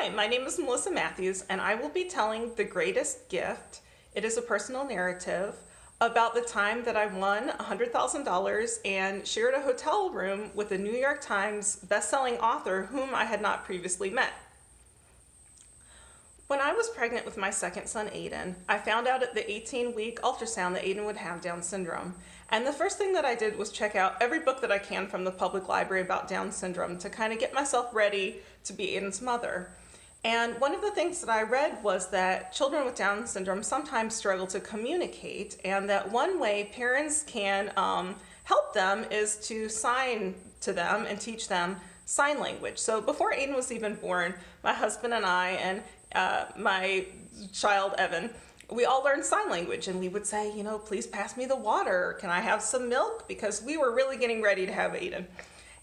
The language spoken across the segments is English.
Hi, my name is Melissa Matthews, and I will be telling The Greatest Gift. It is a personal narrative about the time that I won $100,000 and shared a hotel room with a New York Times best-selling author whom I had not previously met. When I was pregnant with my second son, Aiden, I found out at the 18-week ultrasound that Aiden would have Down syndrome. And the first thing that I did was check out every book that I can from the public library about Down syndrome to kind of get myself ready to be Aiden's mother. And one of the things that I read was that children with Down syndrome sometimes struggle to communicate, and that one way parents can help them is to sign to them and teach them sign language. So before Aiden was even born, my husband and I and my child, Evan, we all learned sign language, and we would say, please pass me the water. Can I have some milk? Because we were really getting ready to have Aiden.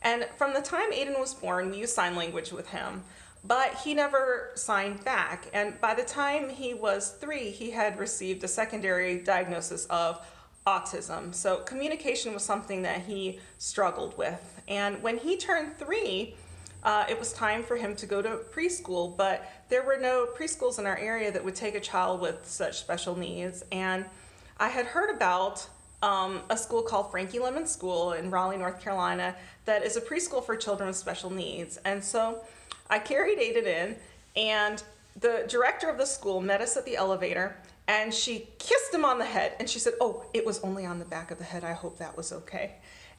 And from the time Aiden was born, we used sign language with him, but he never signed back. And by the time he was 3, he had received a secondary diagnosis of autism. So communication was something that he struggled with. And when he turned 3, it was time for him to go to preschool, but there were no preschools in our area that would take a child with such special needs. And I had heard about a school called Frankie Lemon School in Raleigh, North Carolina, that is a preschool for children with special needs. And so I carried Aiden in, and the director of the school met us at the elevator, and she kissed him on the head, and she said, "Oh, it was only on the back of the head. I hope that was okay."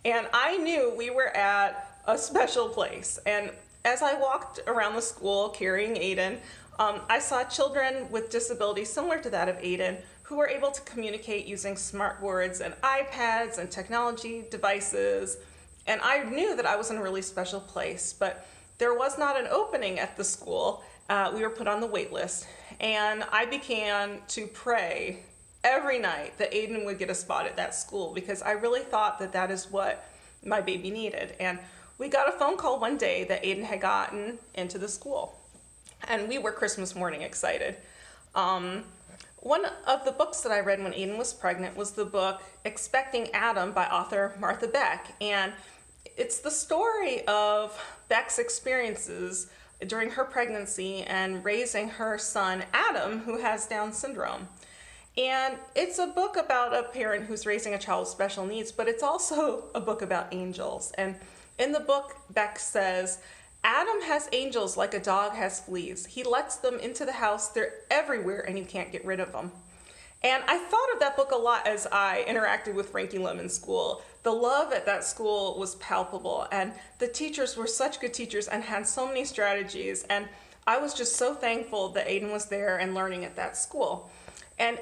And I knew we were at a special place. And as I walked around the school carrying Aiden, I saw children with disabilities similar to that of Aiden who were able to communicate using smart boards and iPads and technology devices. And I knew that I was in a really special place, but there was not an opening at the school. We were put on the wait list, and I began to pray every night that Aiden would get a spot at that school, because I really thought that that is what my baby needed. And we got a phone call one day that Aiden had gotten into the school, and we were Christmas morning excited. One of the books that I read when Aiden was pregnant was the book Expecting Adam by author Martha Beck, and it's the story of Beck's experiences during her pregnancy and raising her son Adam, who has Down syndrome. And it's a book about a parent who's raising a child with special needs, but it's also a book about angels. And in the book, Beck says, "Adam has angels like a dog has fleas. He lets them into the house. They're everywhere, and you can't get rid of them." And I thought of that book a lot as I interacted with Frankie Lemon School. The love at that school was palpable, and the teachers were such good teachers and had so many strategies. And I was just so thankful that Aiden was there and learning at that school. And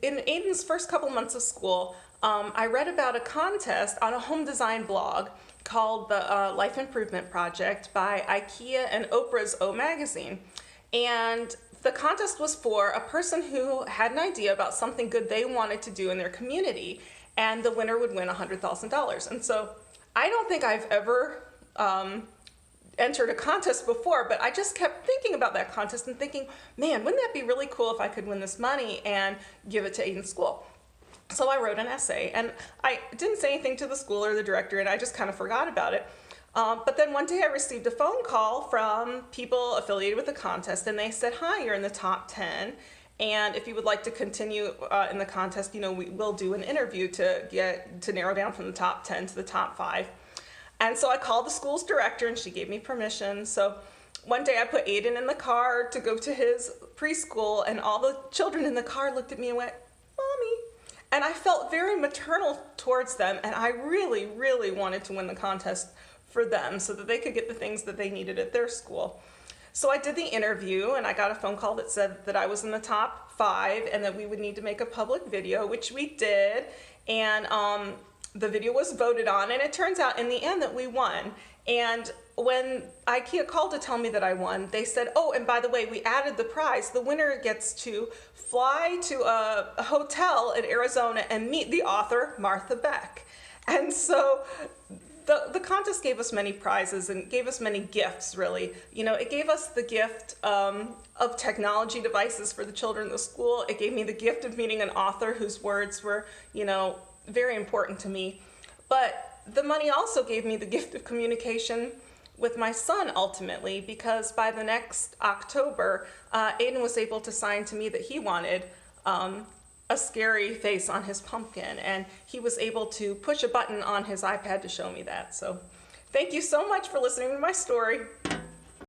in Aiden's first couple months of school, I read about a contest on a home design blog called the Life Improvement Project by IKEA and Oprah's O Magazine. And the contest was for a person who had an idea about something good they wanted to do in their community, and the winner would win $100,000. And so I don't think I've ever entered a contest before, but I just kept thinking about that contest and thinking, man, wouldn't that be really cool if I could win this money and give it to Aiden's school? So I wrote an essay, and I didn't say anything to the school or the director, and I just kind of forgot about it. But then one day I received a phone call from people affiliated with the contest, and they said, "Hi, you're in the top 10, and if you would like to continue in the contest, we will do an interview to narrow down from the top 10 to the top 5. And so I called the school's director, and she gave me permission. So one day I put Aiden in the car to go to his preschool, and all the children in the car looked at me and went, "Mommy." And I felt very maternal towards them, and I really, really wanted to win the contest for them so that they could get the things that they needed at their school. So I did the interview, and I got a phone call that said that I was in the top 5 and that we would need to make a public video, which we did. And the video was voted on, and it turns out in the end that we won. And when IKEA called to tell me that I won, they said, "Oh, and by the way, we added the prize. The winner gets to fly to a hotel in Arizona and meet the author, Martha Beck." And so the contest gave us many prizes and gave us many gifts, really. It gave us the gift of technology devices for the children in the school. It gave me the gift of meeting an author whose words were, very important to me. But the money also gave me the gift of communication with my son ultimately, because by the next October, Aiden was able to sign to me that he wanted a scary face on his pumpkin, and he was able to push a button on his iPad to show me that. So thank you so much for listening to my story.